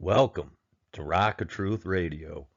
Welcome to Rock of Truth Radio.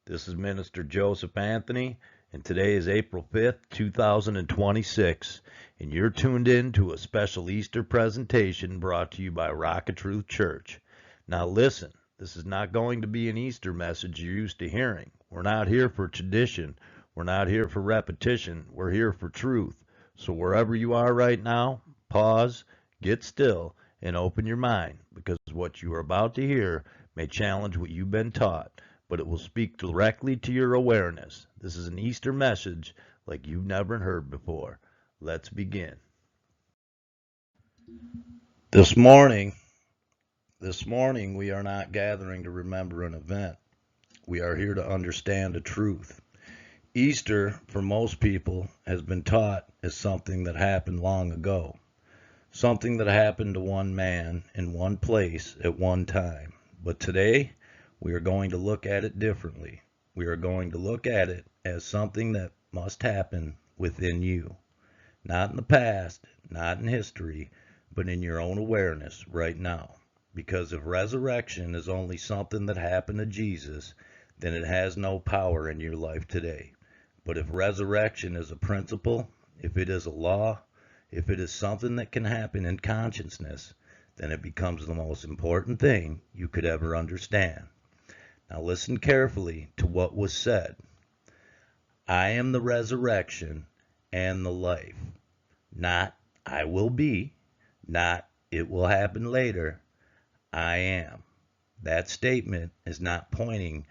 This is Minister Joseph Anthony, and today is April 5th, 2026, and you're tuned in to a special Easter presentation brought to you by Rock of Truth Church. Now listen, this is not going to be an Easter message you're used to hearing. We're not here for tradition. We're not here for repetition. We're here for truth. So wherever you are right now, pause, get still, and open your mind, because what you are about to hear may challenge what you've been taught, but it will speak directly to your awareness. This is an Easter message like you've never heard before. Let's begin. This morning we are not gathering to remember an event. We are here to understand a truth. Easter, for most people, has been taught as something that happened long ago. Something that happened to one man in one place at one time. But today, we are going to look at it differently. We are going to look at it as something that must happen within you. Not in the past, not in history, but in your own awareness right now. Because if resurrection is only something that happened to Jesus, then it has no power in your life today. But if resurrection is a principle, if it is a law, if it is something that can happen in consciousness, then it becomes the most important thing you could ever understand. Now listen carefully to what was said. I am the resurrection and the life. Not I will be, not it will happen later. I am. That statement is not pointing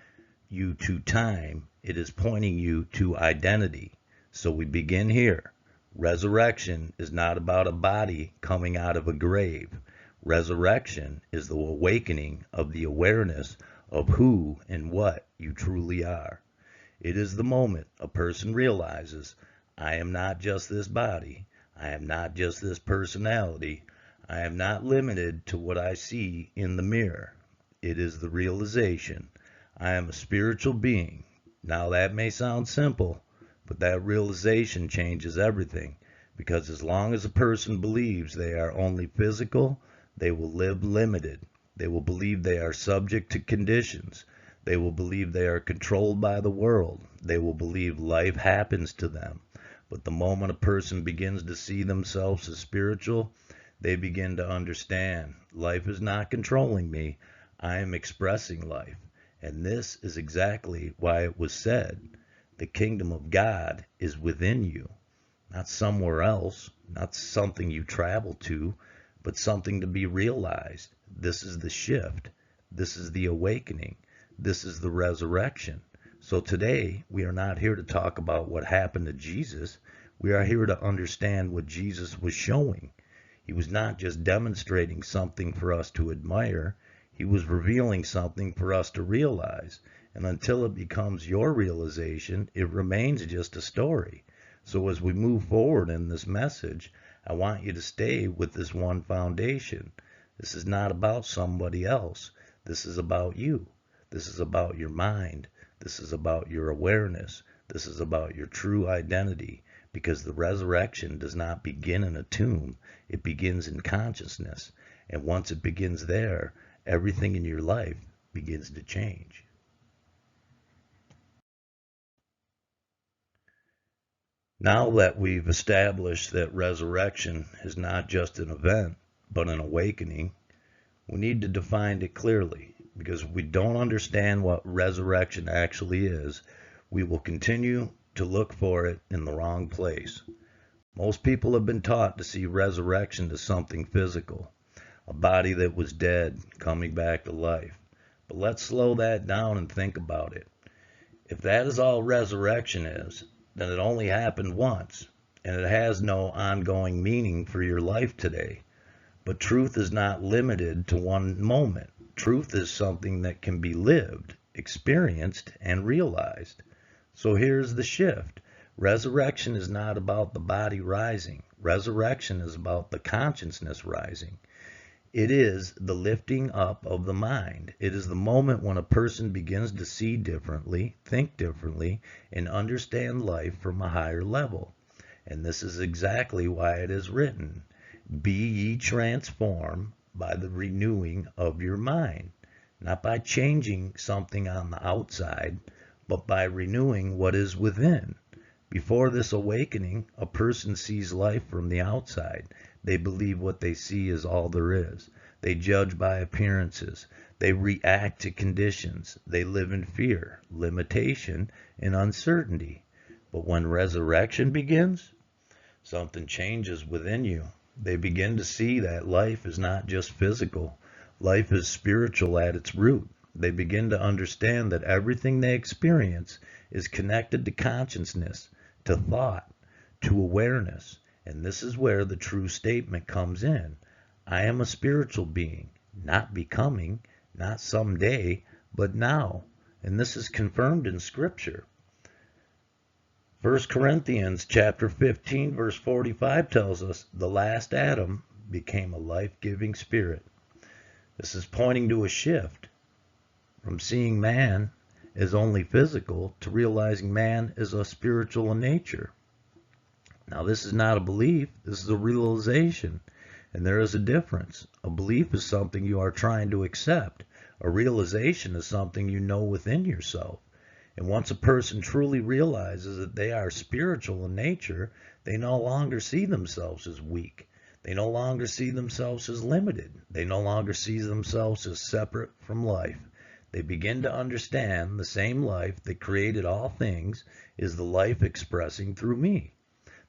you to time. It is pointing you to identity. So we begin here. Resurrection is not about a body coming out of a grave. Resurrection is the awakening of the awareness of who and what you truly are. It is the moment a person realizes, I am not just this body. I am not just this personality. I am not limited to what I see in the mirror. It is the realization, I am a spiritual being. Now that may sound simple, but that realization changes everything, because as long as a person believes they are only physical, they will live limited. They will believe they are subject to conditions. They will believe they are controlled by the world. They will believe life happens to them. But the moment a person begins to see themselves as spiritual, they begin to understand life is not controlling me. I am expressing life. And this is exactly why it was said, the kingdom of God is within you, not somewhere else, not something you travel to, but something to be realized. This is the shift. This is the awakening. This is the resurrection. So today, we are not here to talk about what happened to Jesus. We are here to understand what Jesus was showing. He was not just demonstrating something for us to admire. He was revealing something for us to realize. And until it becomes your realization, it remains just a story. So as we move forward in this message, I want you to stay with this one foundation. This is not about somebody else. This is about you. This is about your mind. This is about your awareness. This is about your true identity. Because the resurrection does not begin in a tomb. It begins in consciousness. And once it begins there, everything in your life begins to change. Now that we've established that resurrection is not just an event, but an awakening, we need to define it clearly, because if we don't understand what resurrection actually is, we will continue to look for it in the wrong place. Most people have been taught to see resurrection as something physical, a body that was dead coming back to life. But let's slow that down and think about it. If that is all resurrection is, then it only happened once, and it has no ongoing meaning for your life today. But truth is not limited to one moment. Truth is something that can be lived, experienced, and realized. So here's the shift. Resurrection is not about the body rising. Resurrection is about the consciousness rising. It is the lifting up of the mind. It is the moment when a person begins to see differently, think differently, and understand life from a higher level. And this is exactly why it is written, be ye transformed by the renewing of your mind. not by changing something on the outside, but by renewing what is within. Before this awakening, a person sees life from the outside. They believe what they see is all there is. They judge by appearances. They react to conditions. They live in fear, limitation, and uncertainty. But when resurrection begins, something changes within you. They begin to see that life is not just physical. Life is spiritual at its root. They begin to understand that everything they experience is connected to consciousness, to thought, to awareness. And this is where the true statement comes in. I am a spiritual being, not becoming, not someday, but now. And this is confirmed in Scripture. 1 Corinthians chapter 15, verse 45 tells us the last Adam became a life-giving spirit. This is pointing to a shift from seeing man as only physical to realizing man is a spiritual in nature. Now, this is not a belief, this is a realization, and there is a difference. A belief is something you are trying to accept. A realization is something you know within yourself. And once a person truly realizes that they are spiritual in nature, they no longer see themselves as weak. They no longer see themselves as limited. They no longer see themselves as separate from life. They begin to understand the same life that created all things is the life expressing through me.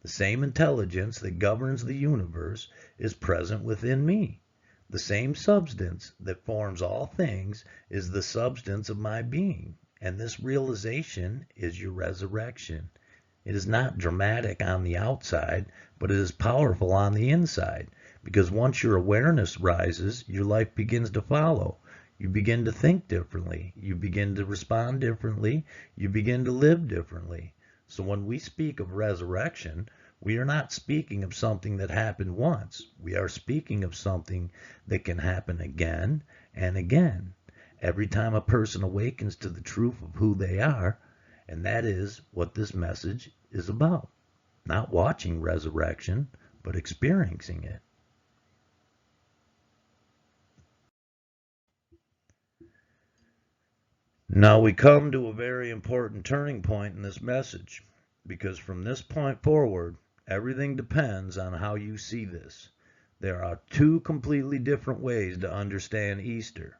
The same intelligence that governs the universe is present within me. The same substance that forms all things is the substance of my being. And this realization is your resurrection. It is not dramatic on the outside, but it is powerful on the inside. Because once your awareness rises, your life begins to follow. You begin to think differently. You begin to respond differently. You begin to live differently. So when we speak of resurrection, we are not speaking of something that happened once. We are speaking of something that can happen again and again. Every time a person awakens to the truth of who they are, and that is what this message is about. Not watching resurrection, but experiencing it. Now we come to a very important turning point in this message, because from this point forward, everything depends on how you see this. There are two completely different ways to understand Easter.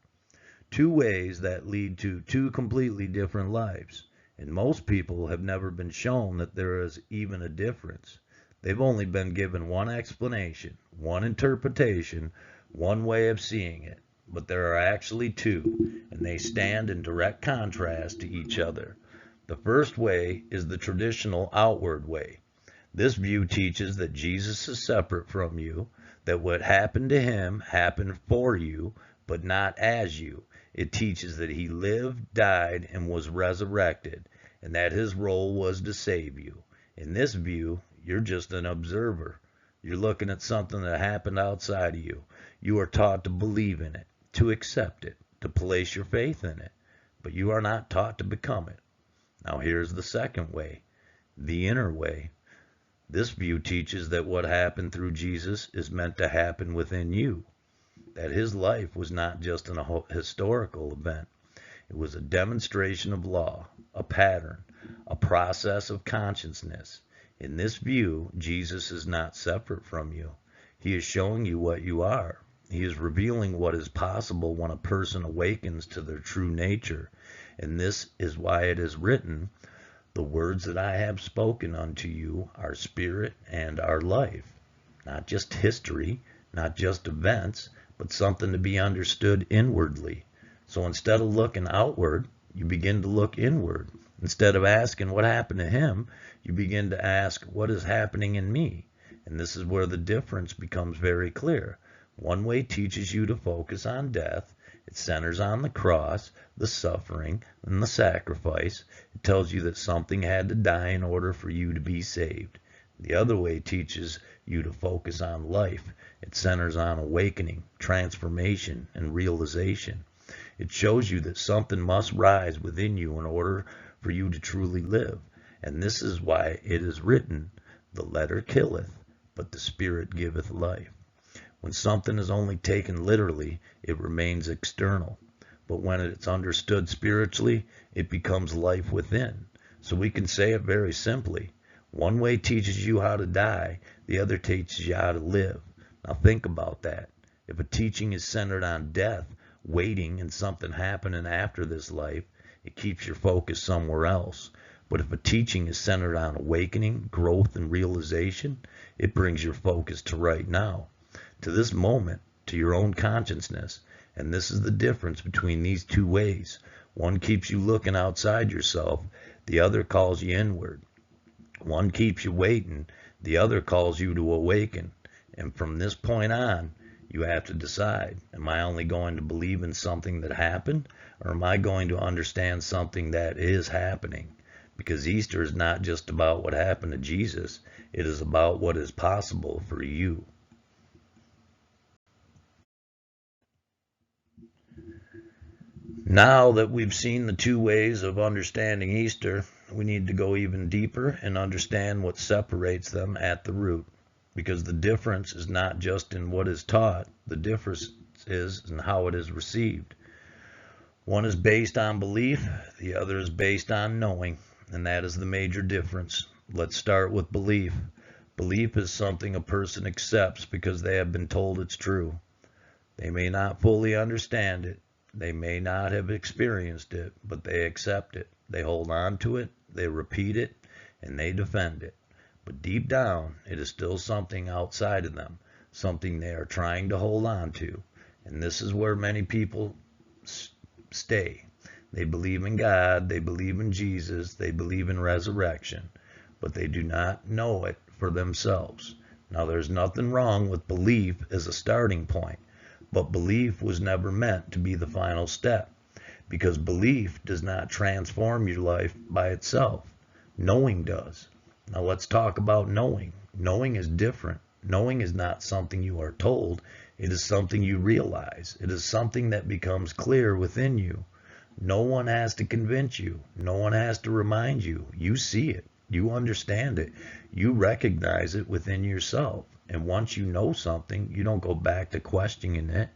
Two ways that lead to two completely different lives. And most people have never been shown that there is even a difference. They've only been given one explanation, one interpretation, one way of seeing it. But there are actually two, and they stand in direct contrast to each other. The first way is the traditional outward way. This view teaches that Jesus is separate from you, that what happened to him happened for you, but not as you. It teaches that he lived, died, and was resurrected, and that his role was to save you. In this view, you're just an observer. You're looking at something that happened outside of you. You are taught to believe in it, to accept it, to place your faith in it, but you are not taught to become it. Now here's the second way, the inner way. This view teaches that what happened through Jesus is meant to happen within you. That his life was not just a historical event. It was a demonstration of law, a pattern, a process of consciousness. In this view, Jesus is not separate from you. He is showing you what you are. He is revealing what is possible when a person awakens to their true nature. And this is why it is written, the words that I have spoken unto you are spirit and are life. Not just history, not just events, but something to be understood inwardly. So instead of looking outward, you begin to look inward. Instead of asking what happened to him, you begin to ask what is happening in me. And this is where the difference becomes very clear. One way teaches you to focus on death. It centers on the cross, the suffering, and the sacrifice. It tells you that something had to die in order for you to be saved. The other way teaches you to focus on life. It centers on awakening, transformation, and realization. It shows you that something must rise within you in order for you to truly live. And this is why it is written, the letter killeth, but the spirit giveth life. When something is only taken literally, it remains external. but when it's understood spiritually, it becomes life within. So we can say it very simply. One way teaches you how to die, the other teaches you how to live. Now think about that. If a teaching is centered on death, waiting, and something happening after this life, it keeps your focus somewhere else. But if a teaching is centered on awakening, growth, and realization, it brings your focus to right now, to this moment, to your own consciousness. And this is the difference between these two ways. One keeps you looking outside yourself, the other calls you inward. One keeps you waiting, the other calls you to awaken. And from this point on, you have to decide, am I only going to believe in something that happened, or am I going to understand something that is happening? Because Easter is not just about what happened to Jesus, it is about what is possible for you. Now that we've seen the two ways of understanding Easter, we need to go even deeper and understand what separates them at the root. Because the difference is not just in what is taught, the difference is in how it is received. One is based on belief, the other is based on knowing, and that is the major difference. Let's start with belief. Belief is something a person accepts because they have been told it's true. They may not fully understand it, they may not have experienced it, but they accept it. They hold on to it, they repeat it, and they defend it. But deep down, it is still something outside of them, something they are trying to hold on to. And this is where many people stay. They believe in God, they believe in Jesus, they believe in resurrection, but they do not know it for themselves. Now, there's nothing wrong with belief as a starting point, but belief was never meant to be the final step, because belief does not transform your life by itself. Knowing does. Now let's talk about knowing. Knowing is different. Knowing is not something you are told. It is something you realize. It is something that becomes clear within you. No one has to convince you. No one has to remind you. You see it. You understand it. You recognize it within yourself. And once you know something, you don't go back to questioning it.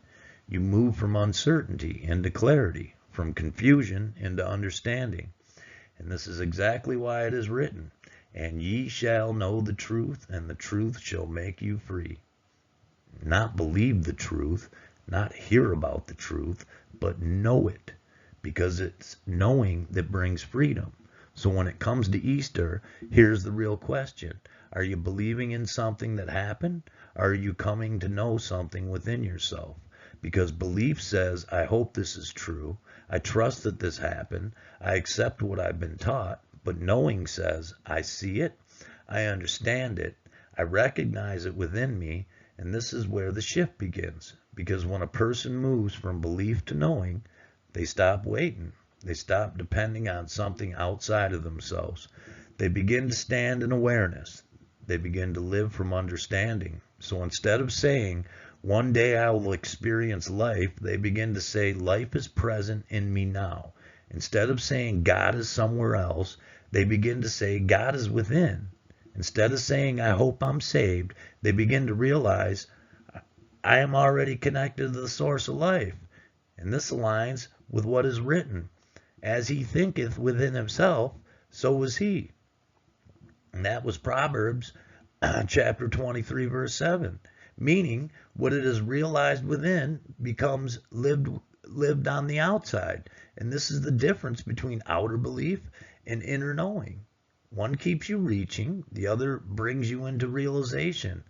You move from uncertainty into clarity, from confusion into understanding. And this is exactly why it is written, and ye shall know the truth, and the truth shall make you free. Not believe the truth, not hear about the truth, but know it, because it's knowing that brings freedom. So when it comes to Easter, here's the real question. Are you believing in something that happened? Or are you coming to know something within yourself? Because belief says, I hope this is true. I trust that this happened. I accept what I've been taught. But knowing says, I see it. I understand it. I recognize it within me. And this is where the shift begins. Because when a person moves from belief to knowing, they stop waiting. They stop depending on something outside of themselves. They begin to stand in awareness. They begin to live from understanding. So instead of saying, one day I will experience life, they begin to say, life is present in me now. Instead of saying God is somewhere else, they begin to say God is within. Instead of saying I hope I'm saved, they begin to realize I am already connected to the source of life. And this aligns with what is written. As he thinketh within himself, so is he. And that was Proverbs chapter 23, verse 7. Meaning, what it is realized within becomes lived on the outside. And this is the difference between outer belief and inner knowing. One keeps you reaching, the other brings you into realization.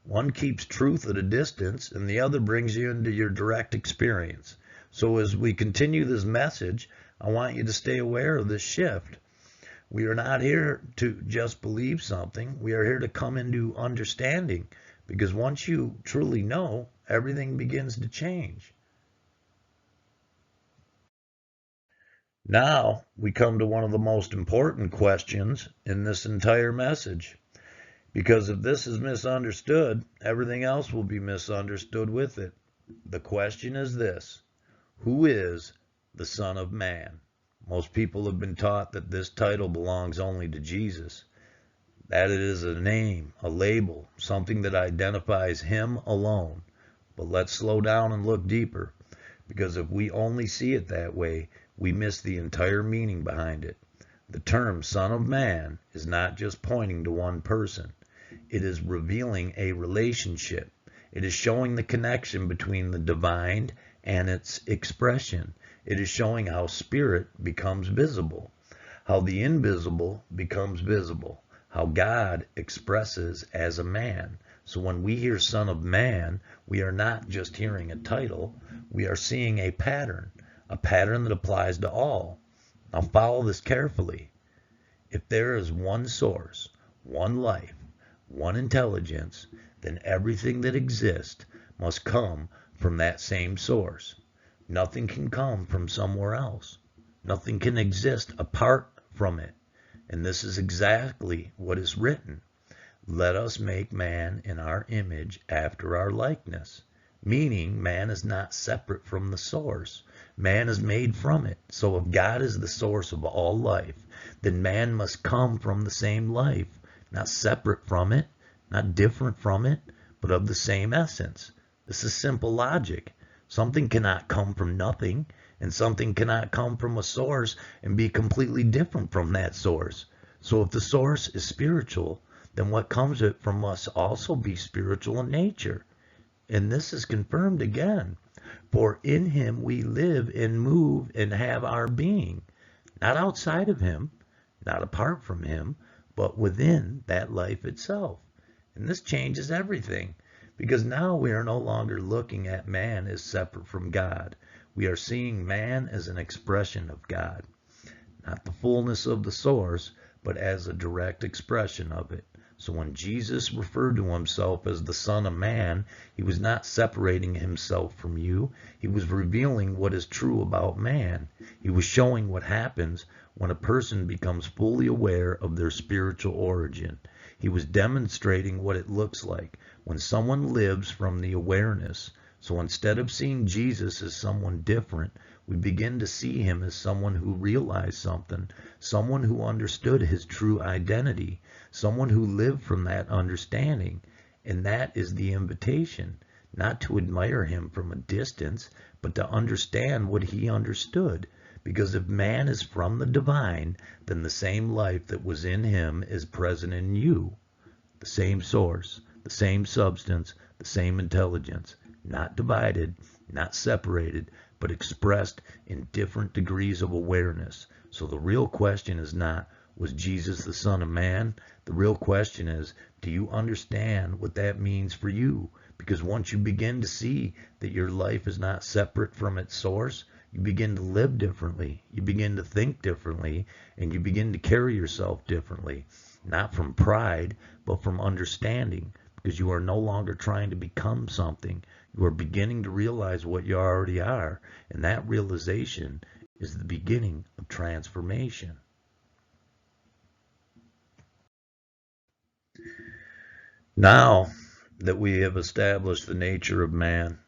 One keeps truth at a distance, and the other brings you into your direct experience. So as we continue this message, I want you to stay aware of this shift. We are not here to just believe something. We are here to come into understanding, because once you truly know, everything begins to change. Now we come to one of the most important questions in this entire message. Because if this is misunderstood, everything else will be misunderstood with it. The question is this: who is the Son of Man? Most people have been taught that this title belongs only to Jesus, that it is a name, a label, something that identifies him alone. But let's slow down and look deeper, because if we only see it that way, we miss the entire meaning behind it. The term Son of Man is not just pointing to one person. It is revealing a relationship. It is showing the connection between the divine and its expression. It is showing how spirit becomes visible, how the invisible becomes visible, how God expresses as a man. So when we hear Son of Man, we are not just hearing a title, we are seeing a pattern that applies to all. Now follow this carefully. If there is one source, one life, one intelligence, then everything that exists must come from that same source. Nothing can come from somewhere else. Nothing can exist apart from it. And this is exactly what is written. Let us make man in our image after our likeness. Meaning man is not separate from the source. Man is made from it. So if God is the source of all life, then man must come from the same life, not separate from it, not different from it, but of the same essence. This is simple logic. Something cannot come from nothing, and something cannot come from a source and be completely different from that source. So if the source is spiritual, then what comes from must also be spiritual in nature. And this is confirmed again. For in him we live and move and have our being, not outside of him, not apart from him, but within that life itself. And this changes everything, because now we are no longer looking at man as separate from God. We are seeing man as an expression of God, not the fullness of the source, but as a direct expression of it. So when Jesus referred to himself as the Son of Man, he was not separating himself from you. He was revealing what is true about man. He was showing what happens when a person becomes fully aware of their spiritual origin. He was demonstrating what it looks like when someone lives from the awareness. So instead of seeing Jesus as someone different, we begin to see him as someone who realized something, someone who understood his true identity, someone who lived from that understanding. And that is the invitation, not to admire him from a distance, but to understand what he understood. Because if man is from the divine, then the same life that was in him is present in you. The same source, the same substance, the same intelligence, not divided, not separated, but expressed in different degrees of awareness. So the real question is not, was Jesus the Son of Man? The real question is, do you understand what that means for you? Because once you begin to see that your life is not separate from its source, you begin to live differently, you begin to think differently, and you begin to carry yourself differently. Not from pride, but from understanding, because you are no longer trying to become something. You are beginning to realize what you already are, and that realization is the beginning of transformation. Now that we have established the nature of man,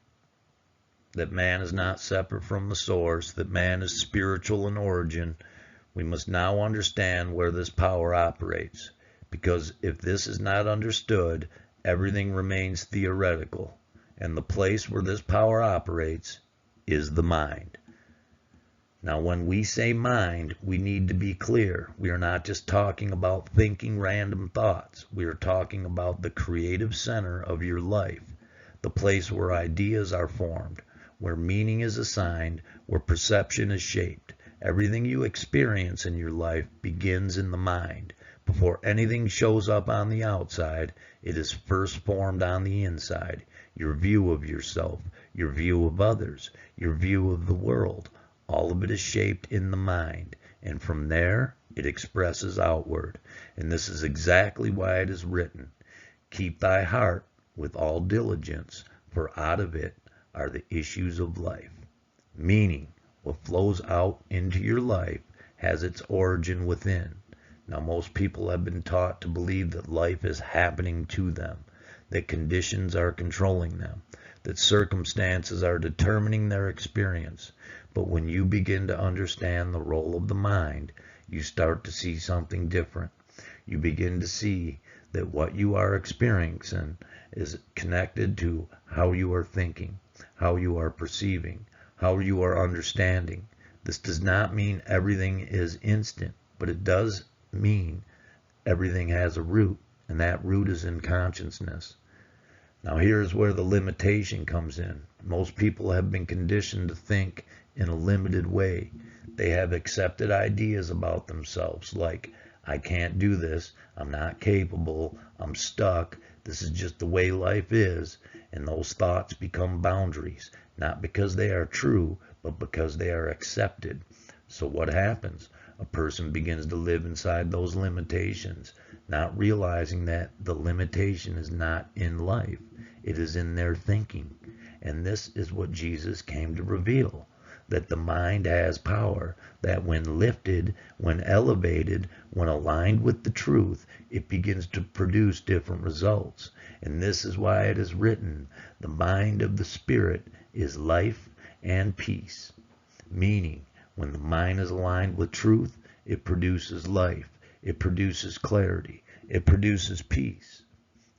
that man is not separate from the source, that man is spiritual in origin, we must now understand where this power operates. Because if this is not understood, everything remains theoretical. And the place where this power operates is the mind. Now, when we say mind, we need to be clear. We are not just talking about thinking random thoughts. We are talking about the creative center of your life, the place where ideas are formed, where meaning is assigned, where perception is shaped. Everything you experience in your life begins in the mind. Before anything shows up on the outside, it is first formed on the inside. Your view of yourself, your view of others, your view of the world, all of it is shaped in the mind. And from there, it expresses outward. And this is exactly why it is written, keep thy heart with all diligence, for out of it are the issues of life. Meaning, what flows out into your life has its origin within. Now, most people have been taught to believe that life is happening to them, that conditions are controlling them, that circumstances are determining their experience. But when you begin to understand the role of the mind, you start to see something different. You begin to see that what you are experiencing is connected to how you are thinking, how you are perceiving, how you are understanding. This does not mean everything is instant, but it does mean everything has a root, and that root is in consciousness. Now here's where the limitation comes in. Most people have been conditioned to think in a limited way. They have accepted ideas about themselves like, I can't do this, I'm not capable, I'm stuck, this is just the way life is, and those thoughts become boundaries, not because they are true, but because they are accepted. So what happens? A person begins to live inside those limitations, not realizing that the limitation is not in life, it is in their thinking. And this is what Jesus came to reveal, that the mind has power, that when lifted, when elevated, when aligned with the truth, it begins to produce different results. And this is why it is written, the mind of the Spirit is life and peace. Meaning, when the mind is aligned with truth, it produces life, it produces clarity, it produces peace.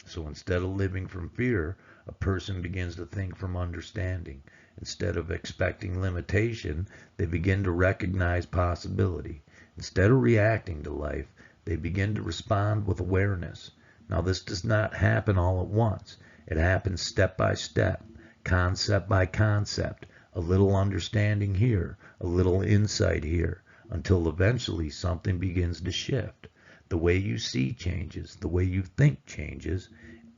So instead of living from fear, a person begins to think from understanding. Instead of expecting limitation, they begin to recognize possibility. Instead of reacting to life, they begin to respond with awareness. Now, this does not happen all at once. It happens step by step, concept by concept, a little understanding here, a little insight here, until eventually something begins to shift. The way you see changes, the way you think changes,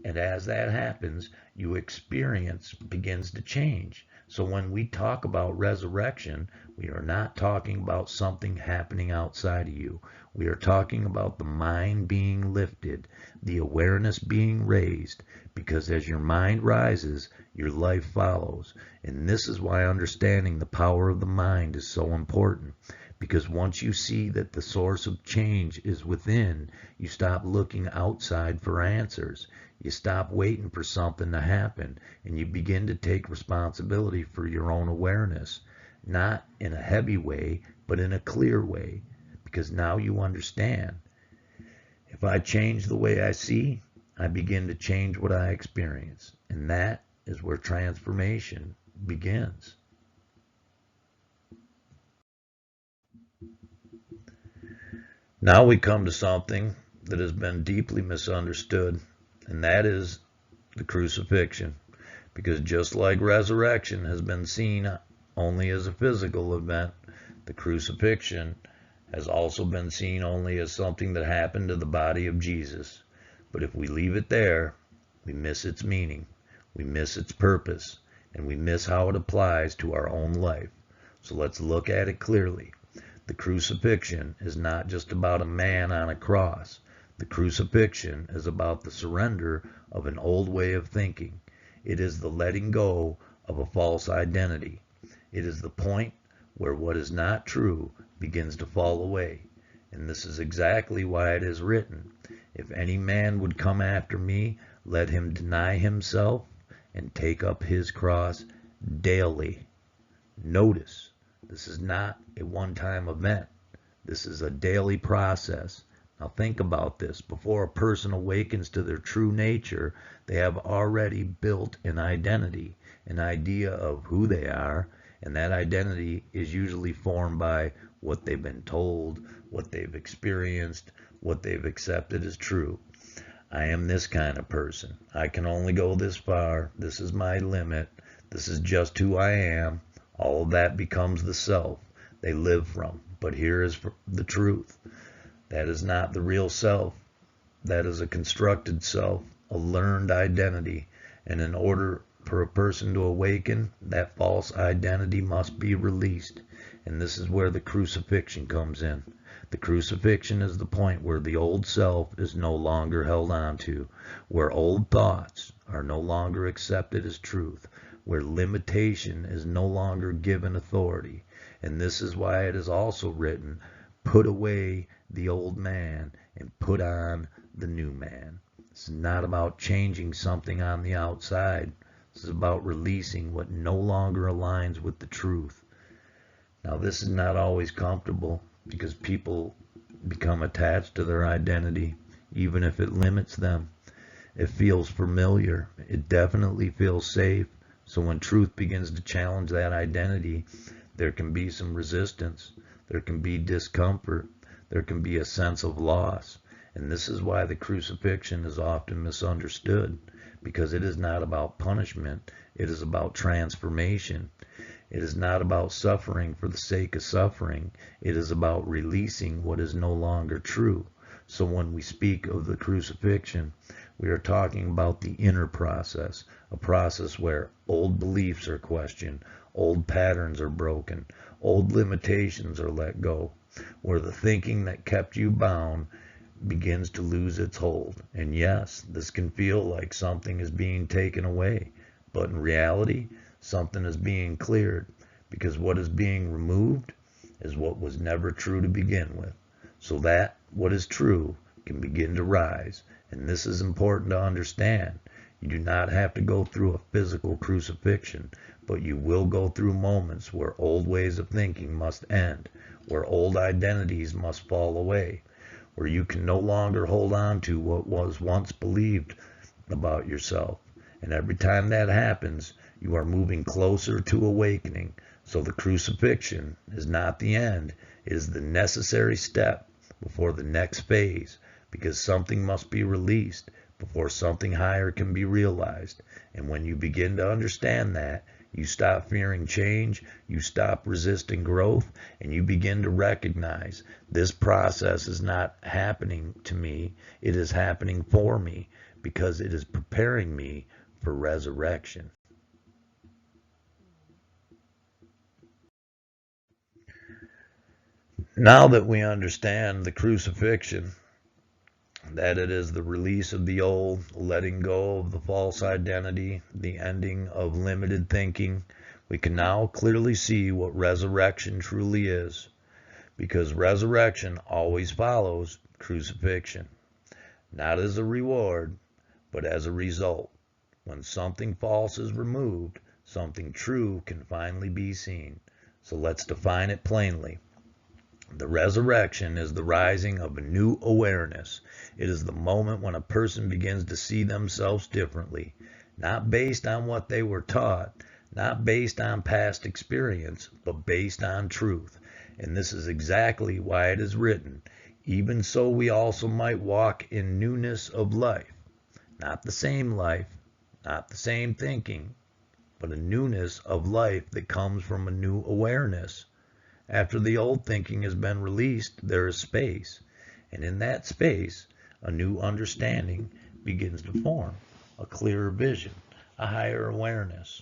and as that happens, your experience begins to change. So when we talk about resurrection, we are not talking about something happening outside of you. We are talking about the mind being lifted, the awareness being raised, because as your mind rises, your life follows. And this is why understanding the power of the mind is so important. Because once you see that the source of change is within, you stop looking outside for answers. You stop waiting for something to happen, and you begin to take responsibility for your own awareness, not in a heavy way, but in a clear way, because now you understand. If I change the way I see, I begin to change what I experience, and that is where transformation begins. Now we come to something that has been deeply misunderstood, and that is the crucifixion. Because just like resurrection has been seen only as a physical event, the crucifixion has also been seen only as something that happened to the body of Jesus. But if we leave it there, we miss its meaning, we miss its purpose, and we miss how it applies to our own life. So let's look at it clearly. The crucifixion is not just about a man on a cross. The crucifixion is about the surrender of an old way of thinking. It is the letting go of a false identity. It is the point where what is not true begins to fall away. And this is exactly why it is written, if any man would come after me, let him deny himself and take up his cross daily. Notice, this is not a one-time event. This is a daily process. Now think about this. Before a person awakens to their true nature, they have already built an identity, an idea of who they are, and that identity is usually formed by what they've been told, what they've experienced, what they've accepted as true. I am this kind of person. I can only go this far. This is my limit. This is just who I am. All of that becomes the self they live from. But here is the truth. That is not the real self. That is a constructed self, a learned identity. And in order for a person to awaken, that false identity must be released. And this is where the crucifixion comes in. The crucifixion is the point where the old self is no longer held on to, where old thoughts are no longer accepted as truth, where limitation is no longer given authority. And this is why it is also written, put away the old man and put on the new man. It's not about changing something on the outside. This is about releasing what no longer aligns with the truth. Now, this is not always comfortable because people become attached to their identity, even if it limits them. It feels familiar. It definitely feels safe. So when truth begins to challenge that identity, there can be some resistance, there can be discomfort, there can be a sense of loss. And this is why the crucifixion is often misunderstood, because it is not about punishment, it is about transformation. It is not about suffering for the sake of suffering, it is about releasing what is no longer true. So when we speak of the crucifixion, we are talking about the inner process, a process where old beliefs are questioned, old patterns are broken, old limitations are let go, where the thinking that kept you bound begins to lose its hold. And yes, this can feel like something is being taken away, but in reality, something is being cleared, because what is being removed is what was never true to begin with. So that what is true can begin to rise. And this is important to understand. You do not have to go through a physical crucifixion, but you will go through moments where old ways of thinking must end, where old identities must fall away, where you can no longer hold on to what was once believed about yourself. And every time that happens, you are moving closer to awakening. So the crucifixion is not the end, it is the necessary step before the next phase, because something must be released before something higher can be realized. And when you begin to understand that, you stop fearing change, you stop resisting growth, and you begin to recognize this process is not happening to me, it is happening for me, because it is preparing me for resurrection. Now that we understand the crucifixion, that it is the release of the old, letting go of the false identity, the ending of limited thinking, we can now clearly see what resurrection truly is, because resurrection always follows crucifixion, not as a reward, but as a result. When something false is removed, something true can finally be seen. So let's define it plainly. The resurrection is the rising of a new awareness. It is the moment when a person begins to see themselves differently, not based on what they were taught, not based on past experience, but based on truth. And this is exactly why it is written, even so we also might walk in newness of life. Not the same life, not the same thinking, but a newness of life that comes from a new awareness. After the old thinking has been released, there is space. And in that space, a new understanding begins to form, a clearer vision, a higher awareness,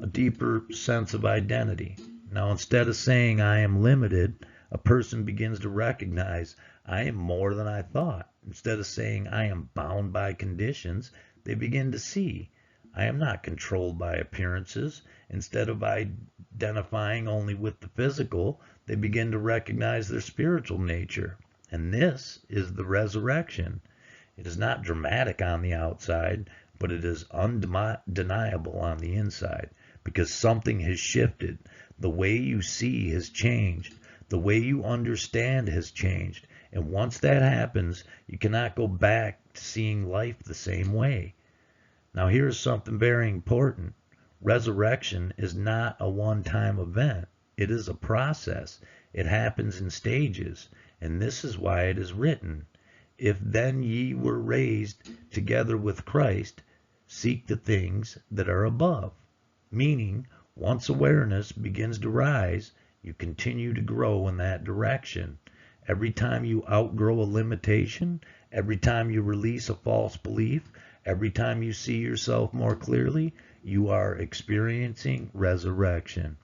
a deeper sense of identity. Now, instead of saying I am limited, a person begins to recognize I am more than I thought. Instead of saying I am bound by conditions, they begin to see I am not controlled by appearances. Instead of identifying only with the physical, they begin to recognize their spiritual nature. And this is the resurrection. It is not dramatic on the outside, but it is undeniable on the inside, because something has shifted. The way you see has changed. The way you understand has changed. And once that happens, you cannot go back to seeing life the same way. Now here's something very important. Resurrection is not a one-time event. It is a process. It happens in stages. And this is why it is written, if then ye were raised together with Christ, seek the things that are above. Meaning, once awareness begins to rise, you continue to grow in that direction. Every time you outgrow a limitation, every time you release a false belief, every time you see yourself more clearly, you are experiencing resurrection.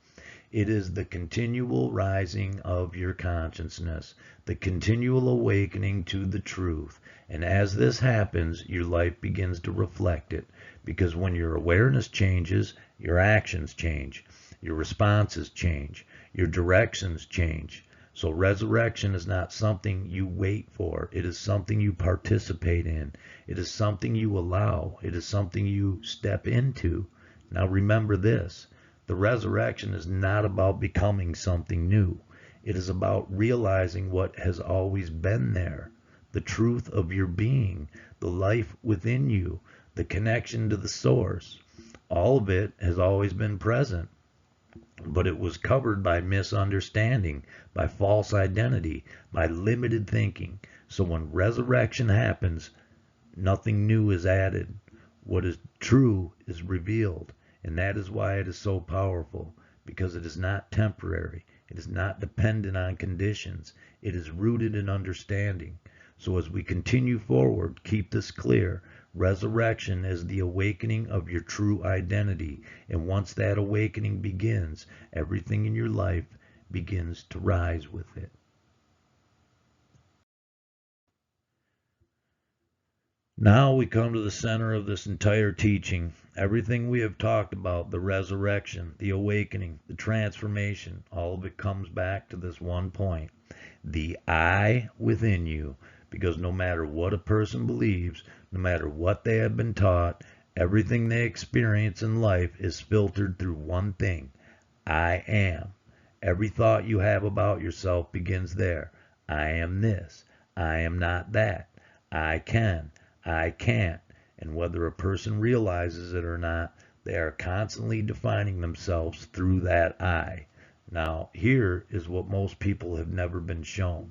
It is the continual rising of your consciousness, the continual awakening to the truth. And as this happens, your life begins to reflect it. Because when your awareness changes, your actions change, your responses change, your directions change. So resurrection is not something you wait for. It is something you participate in. It is something you allow. It is something you step into. Now remember this. The resurrection is not about becoming something new. It is about realizing what has always been there. The truth of your being, the life within you, the connection to the source. All of it has always been present, but it was covered by misunderstanding, by false identity, by limited thinking. So when resurrection happens, nothing new is added. What is true is revealed. And that is why it is so powerful, because it is not temporary. It is not dependent on conditions. It is rooted in understanding. So as we continue forward, keep this clear. Resurrection is the awakening of your true identity. And once that awakening begins, everything in your life begins to rise with it. Now we come to the center of this entire teaching. Everything we have talked about, the resurrection, the awakening, the transformation, all of it comes back to this one point. The I within you. Because no matter what a person believes, no matter what they have been taught, everything they experience in life is filtered through one thing. I am. Every thought you have about yourself begins there. I am this. I am not that. I can. I can't. And whether a person realizes it or not, they are constantly defining themselves through that I. Now, here is what most people have never been shown.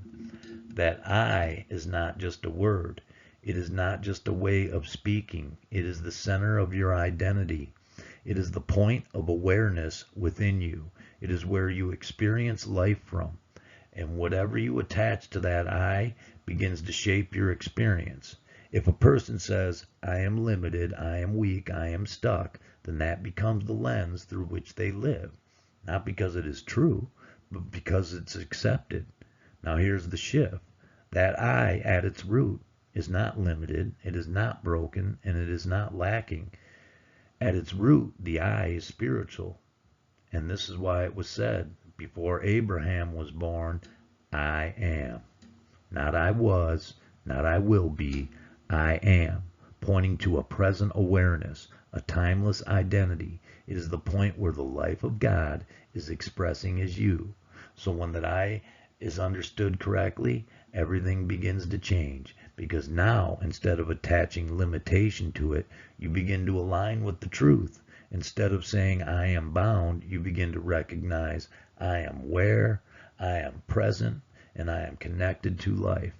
That I is not just a word. It is not just a way of speaking. It is the center of your identity. It is the point of awareness within you. It is where you experience life from. And whatever you attach to that I begins to shape your experience. If a person says, I am limited, I am weak, I am stuck, then that becomes the lens through which they live. Not because it is true, but because it's accepted. Now here's the shift. That I at its root is not limited, it is not broken, and it is not lacking. At its root, the I is spiritual. And this is why it was said, before Abraham was born, I am. Not I was, not I will be, I am. Pointing to a present awareness, a timeless identity. It is the point where the life of God is expressing as you. So when that I is understood correctly, everything begins to change. Because now, instead of attaching limitation to it, you begin to align with the truth. Instead of saying, I am bound, you begin to recognize, I am where, I am present, and I am connected to life.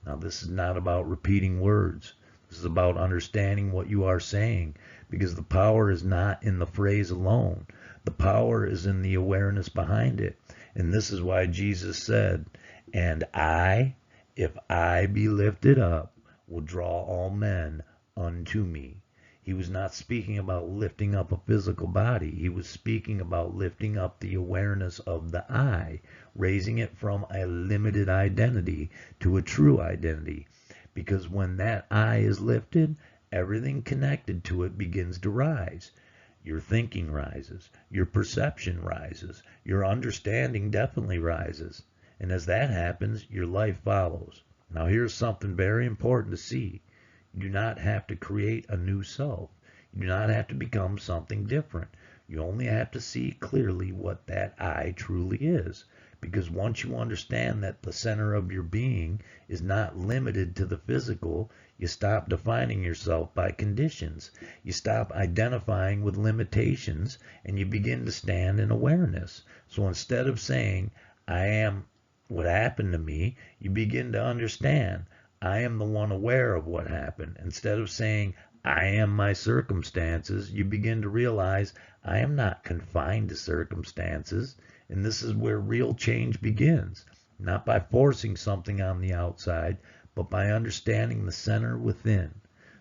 Now, this is not about repeating words. This is about understanding what you are saying, because the power is not in the phrase alone. The power is in the awareness behind it. And this is why Jesus said, and I, if I be lifted up, will draw all men unto me. He was not speaking about lifting up a physical body. He was speaking about lifting up the awareness of the I, raising it from a limited identity to a true identity. Because when that I is lifted, everything connected to it begins to rise. Your thinking rises, your perception rises, your understanding definitely rises. And as that happens, your life follows. Now here's something very important to see. You do not have to create a new self. You do not have to become something different. You only have to see clearly what that I truly is. Because once you understand that the center of your being is not limited to the physical, you stop defining yourself by conditions. You stop identifying with limitations, and you begin to stand in awareness. So instead of saying, I am what happened to me, you begin to understand, I am the one aware of what happened. Instead of saying, I am my circumstances, you begin to realize, I am not confined to circumstances. And this is where real change begins. Not by forcing something on the outside, but by understanding the center within.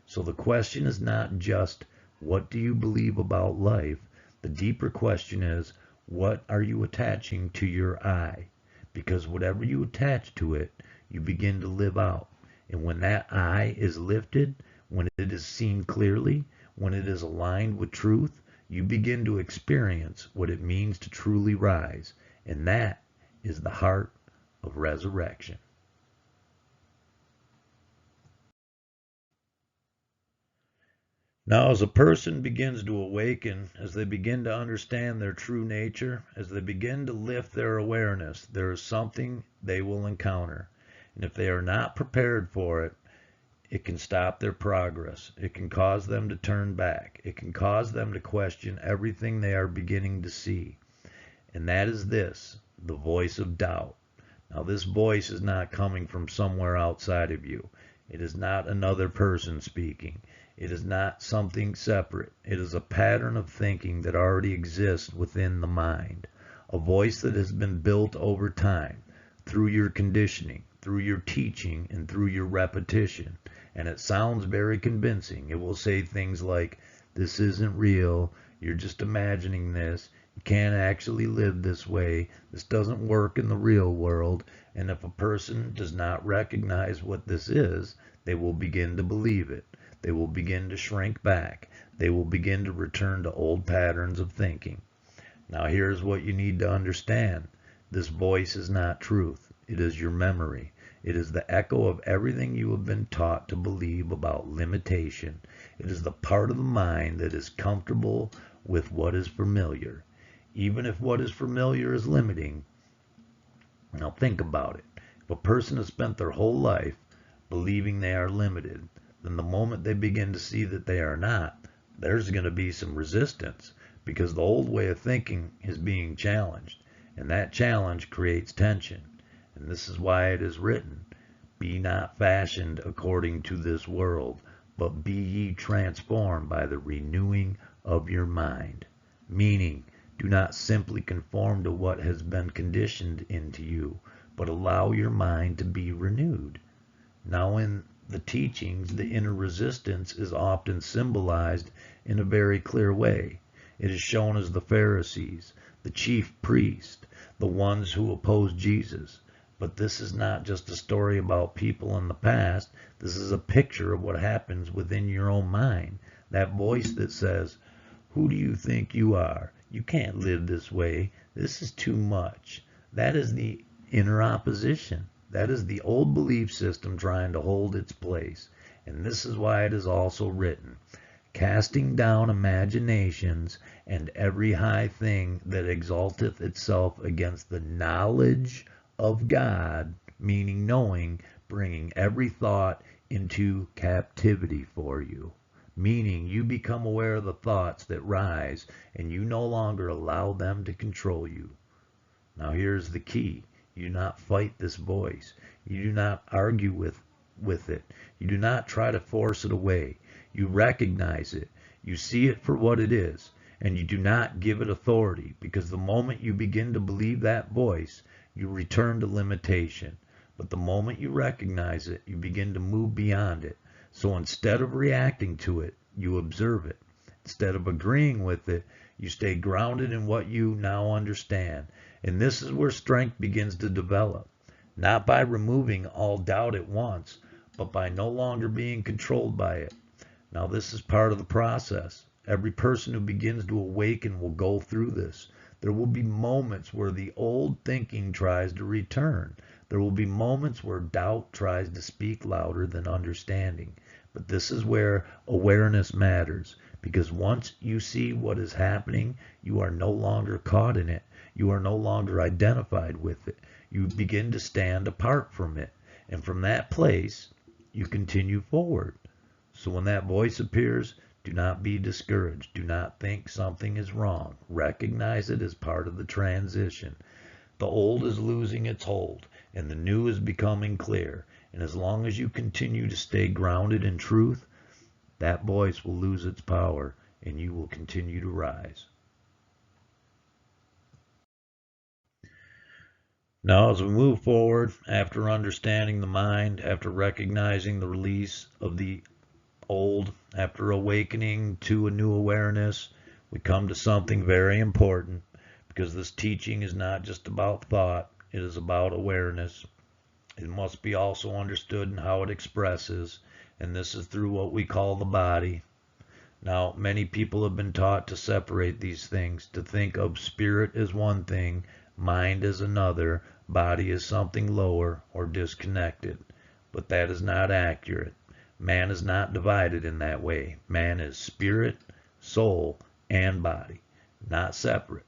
So the question is not just, what do you believe about life? The deeper question is, what are you attaching to your I? Because whatever you attach to it, you begin to live out. And when that I is lifted, when it is seen clearly, when it is aligned with truth, you begin to experience what it means to truly rise. And that is the heart of resurrection. Now, as a person begins to awaken, as they begin to understand their true nature, as they begin to lift their awareness, there is something they will encounter. And if they are not prepared for it, It can stop their progress. It can cause them to turn back. It can cause them to question everything they are beginning to see. And that is this, the voice of doubt. Now, this voice is not coming from somewhere outside of you. It is not another person speaking. It is not something separate. It is a pattern of thinking that already exists within the mind. A voice that has been built over time through your conditioning, through your teaching, and through your repetition. And it sounds very convincing. It will say things like, this isn't real, you're just imagining this, you can't actually live this way, this doesn't work in the real world. And if a person does not recognize what this is, they will begin to believe it. They will begin to shrink back. They will begin to return to old patterns of thinking. Now here's what you need to understand. This voice is not truth. It is your memory. It is the echo of everything you have been taught to believe about limitation. It is the part of the mind that is comfortable with what is familiar. Even if what is familiar is limiting. Now think about it. If a person has spent their whole life believing they are limited, then the moment they begin to see that they are not, there's going to be some resistance because the old way of thinking is being challenged. And that challenge creates tension. And this is why it is written, be not fashioned according to this world, but be ye transformed by the renewing of your mind. Meaning, do not simply conform to what has been conditioned into you, but allow your mind to be renewed. Now in the teachings, the inner resistance is often symbolized in a very clear way. It is shown as the Pharisees, the chief priests, the ones who opposed Jesus. But this is not just a story about people in the past. This is a picture of what happens within your own mind. That voice that says, who do you think you are? You can't live this way. This is too much. That is the inner opposition. That is the old belief system trying to hold its place. And this is why it is also written, casting down imaginations and every high thing that exalteth itself against the knowledge of God, meaning knowing, bringing every thought into captivity for you. Meaning you become aware of the thoughts that rise and you no longer allow them to control you. Now here's the key. You do not fight this voice. You do not argue with it. You do not try to force it away. You recognize it. You see it for what it is. And you do not give it authority, because the moment you begin to believe that voice, you return to limitation. But the moment you recognize it, you begin to move beyond it. So instead of reacting to it, you observe it. Instead of agreeing with it, you stay grounded in what you now understand. And this is where strength begins to develop. Not by removing all doubt at once, but by no longer being controlled by it. Now this is part of the process. Every person who begins to awaken will go through this. There will be moments where the old thinking tries to return. There will be moments where doubt tries to speak louder than understanding. But this is where awareness matters, because once you see what is happening, you are no longer caught in it. You are no longer identified with it. You begin to stand apart from it. And from that place, you continue forward. So when that voice appears, do not be discouraged. Do not think something is wrong. Recognize it as part of the transition. The old is losing its hold, and the new is becoming clear. And as long as you continue to stay grounded in truth, that voice will lose its power, and you will continue to rise. Now, as we move forward, after understanding the mind, after recognizing the release of the old, after awakening to a new awareness, we come to something very important, because this teaching is not just about thought, it is about awareness. It must be also understood in how it expresses, and this is through what we call the body. Now, many people have been taught to separate these things, to think of spirit as one thing, mind as another, body as something lower or disconnected. But that is not accurate. Man is not divided in that way. Man is spirit, soul, and body, not separate,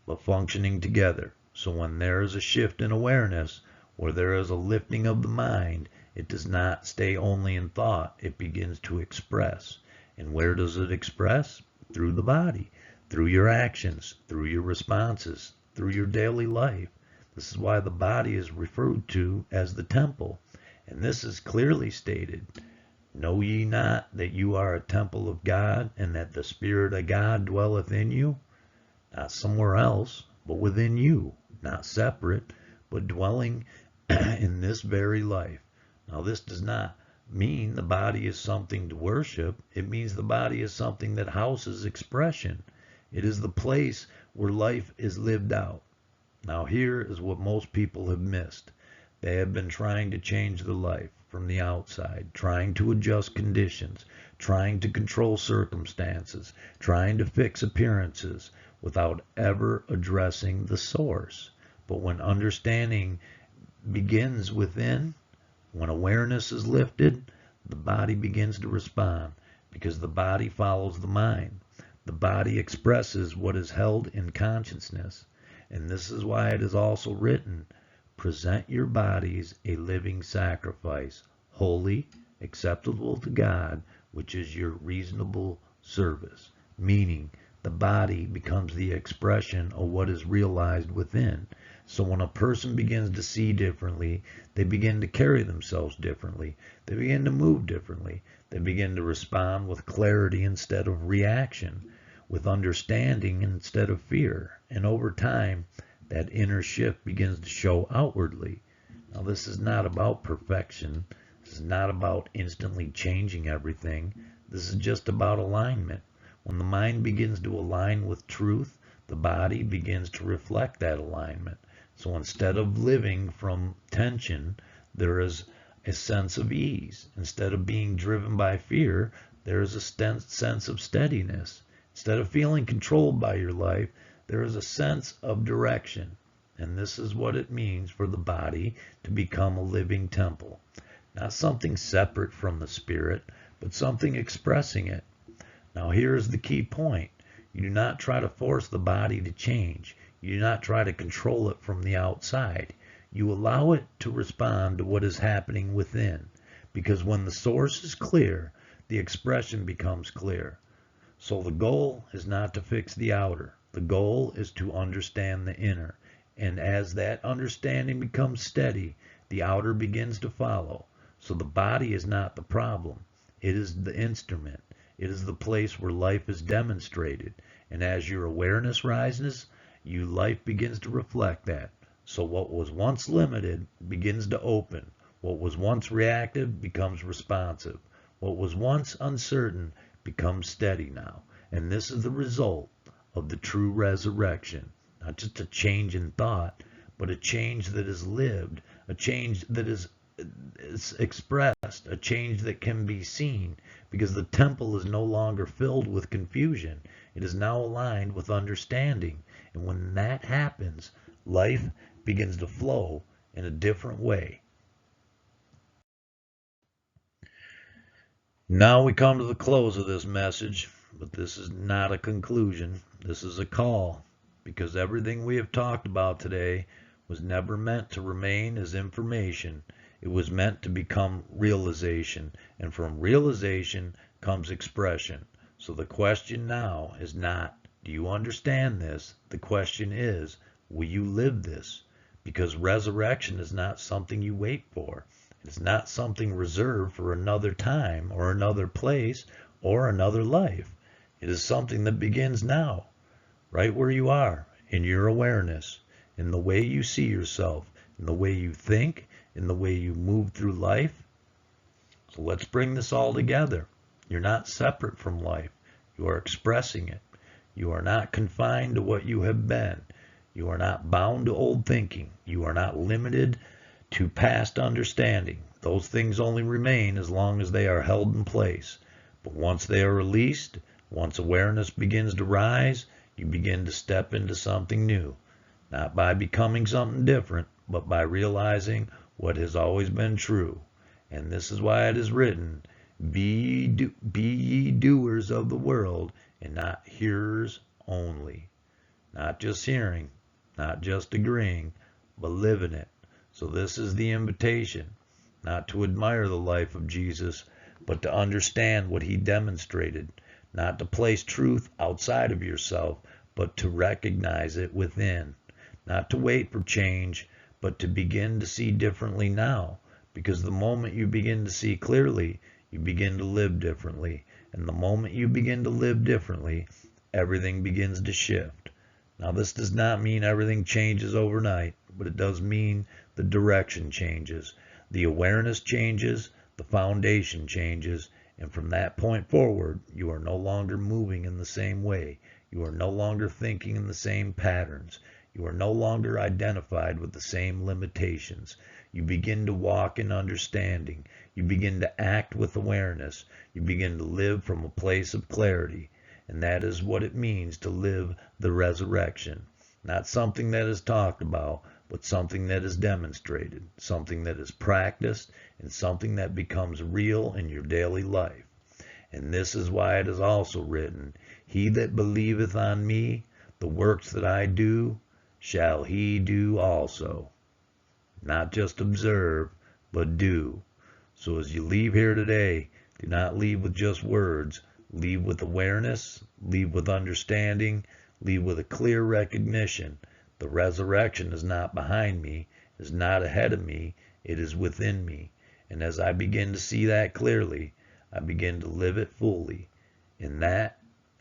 but functioning together. So when there is a shift in awareness, Where there is a lifting of the mind, it does not stay only in thought, it begins to express. And where does it express? Through the body, through your actions, through your responses, through your daily life. This is why the body is referred to as the temple. And this is clearly stated. Know ye not that you are a temple of God, and that the Spirit of God dwelleth in you? Not somewhere else, but within you, not separate, but dwelling in this very life. Now, this does not mean the body is something to worship. It means the body is something that houses expression. It is the place where life is lived out. Now, here is what most people have missed. They have been trying to change their life from the outside, trying to adjust conditions, trying to control circumstances, trying to fix appearances without ever addressing the source. But when understanding begins within, when awareness is lifted, the body begins to respond because the body follows the mind. The body expresses what is held in consciousness. And this is why it is also written, present your bodies a living sacrifice, holy, acceptable to God, which is your reasonable service. Meaning, the body becomes the expression of what is realized within. So when a person begins to see differently, they begin to carry themselves differently. They begin to move differently. They begin to respond with clarity instead of reaction, with understanding instead of fear. And over time, that inner shift begins to show outwardly. Now, this is not about perfection. This is not about instantly changing everything. This is just about alignment. When the mind begins to align with truth, the body begins to reflect that alignment. So instead of living from tension, there is a sense of ease. Instead of being driven by fear, there is a sense of steadiness. Instead of feeling controlled by your life, there is a sense of direction. And this is what it means for the body to become a living temple. Not something separate from the spirit, but something expressing it. Now here is the key point. You do not try to force the body to change. You do not try to control it from the outside. You allow it to respond to what is happening within. Because when the source is clear, the expression becomes clear. So the goal is not to fix the outer. The goal is to understand the inner. And as that understanding becomes steady, the outer begins to follow. So the body is not the problem. It is the instrument. It is the place where life is demonstrated. And as your awareness rises, your life begins to reflect that. So what was once limited begins to open. What was once reactive becomes responsive. What was once uncertain becomes steady now. And this is the result of the true resurrection. Not just a change in thought, but a change that is lived, a change that is expressed, a change that can be seen, because the temple is no longer filled with confusion. It is now aligned with understanding. And when that happens, life begins to flow in a different way. Now we come to the close of this message, but this is not a conclusion. This is a call, because everything we have talked about today was never meant to remain as information. It was meant to become realization, and from realization comes expression. So the question now is not, do you understand this? The question is, will you live this? Because resurrection is not something you wait for. It's not something reserved for another time or another place or another life. It is something that begins now, right where you are, in your awareness, in the way you see yourself, in the way you think, in the way you move through life. So let's bring this all together. You're not separate from life. You are expressing it. You are not confined to what you have been. You are not bound to old thinking. You are not limited to past understanding. Those things only remain as long as they are held in place. But once they are released, once awareness begins to rise, you begin to step into something new. Not by becoming something different, but by realizing what has always been true. And this is why it is written, be ye doers of the world, and not hearers only. Not just hearing, not just agreeing, but living it. So this is the invitation, not to admire the life of Jesus, but to understand what he demonstrated, not to place truth outside of yourself, but to recognize it within, not to wait for change, but to begin to see differently now, because the moment you begin to see clearly, you begin to live differently, and the moment you begin to live differently, everything begins to shift. Now, this does not mean everything changes overnight, but it does mean the direction changes, the awareness changes, the foundation changes, and from that point forward, you are no longer moving in the same way. You are no longer thinking in the same patterns. You are no longer identified with the same limitations. You begin to walk in understanding. You begin to act with awareness. You begin to live from a place of clarity. And that is what it means to live the resurrection. Not something that is talked about, but something that is demonstrated, something that is practiced, and something that becomes real in your daily life. And this is why it is also written, He that believeth on me, the works that I do, shall he do also. Not just observe, but do. So as you leave here today, do not leave with just words. Leave with awareness, leave with understanding, leave with a clear recognition. The resurrection is not behind me, is not ahead of me, it is within me. And as I begin to see that clearly, I begin to live it fully. And that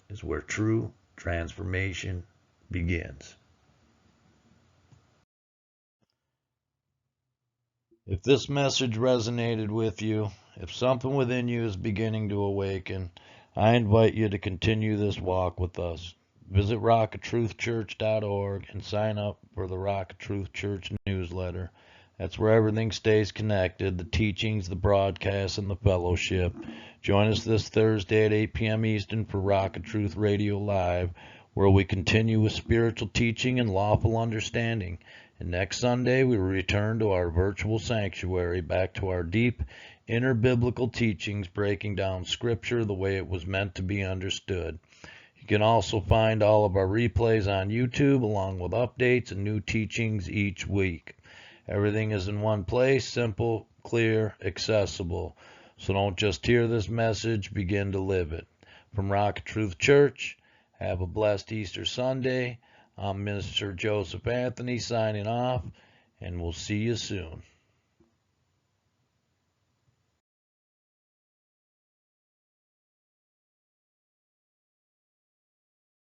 is where true transformation begins. If this message resonated with you, if something within you is beginning to awaken, I invite you to continue this walk with us. Visit rockoftruthchurch.org and sign up for the Rock of Truth Church newsletter. That's where everything stays connected, the teachings, the broadcasts, and the fellowship. Join us this Thursday at 8 p.m. Eastern for Rock of Truth Radio Live, where we continue with spiritual teaching and lawful understanding. And next Sunday, we will return to our virtual sanctuary, back to our deep inner biblical teachings, breaking down Scripture the way it was meant to be understood. You can also find all of our replays on YouTube, along with updates and new teachings each week. Everything is in one place, simple, clear, accessible. So don't just hear this message, begin to live it. From Rock of Truth Church, have a blessed Easter Sunday. I'm Minister Joseph Anthony signing off, and we'll see you soon.